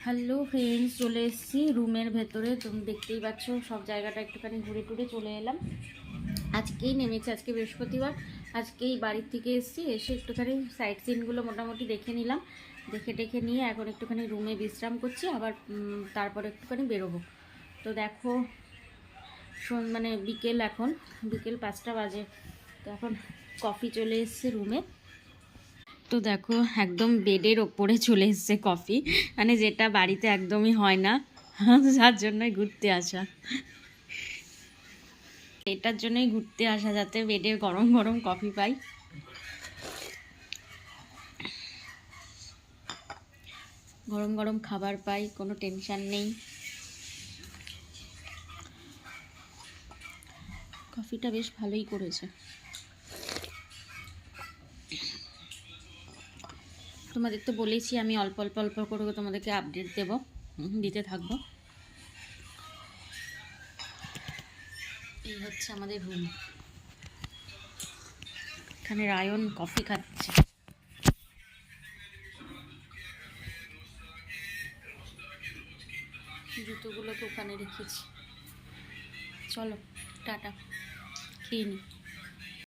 Hello friends, চলে এসেছি রুমের ভেতরে। তুমি দেখতেই পাচ্ছ, সব জায়গাটা একটুখানি ঘুরে টুরে চলে এলাম। আজকেই নেমেছি, আজকে বৃহস্পতিবার। আজকেই বাড়ির থেকে এসেছি, এসে একটুখানি সাইট সিনগুলো মোটামুটি দেখে নিলাম। দেখে নিয়ে এখন একটুখানি রুমে বিশ্রাম করছি, আবার তারপর একটুখানি বেরোবো। তো দেখো, মানে এখন বিকেল 5টা বাজে। তো এখন কফি চলে এসছে রুমে। তো দেখো, একদম বেডের ওপরে চলে এসছে কফি, মানে যেটা বাড়িতে একদমই হয় না, যার জন্যই ঘুরতে আসা। এটার জন্যই ঘুরতে আসা, যাতে বেডে গরম গরম কফি পাই। গরম গরম খাবার পাই, কোনো টেনশন নেই। কফিটা বেশ ভালোই করেছে। তোমাদের তো বলেছি আমি অল্প অল্প অল্প করে তোমাদেরকে আপডেট দিতে থাকবো। এই হচ্ছে আমাদের রুম। এখানে রায়ন কফি খাচ্ছে। জুতোগুলোকে ওখানে রেখেছি। চলো টাটা, খেয়ে নি।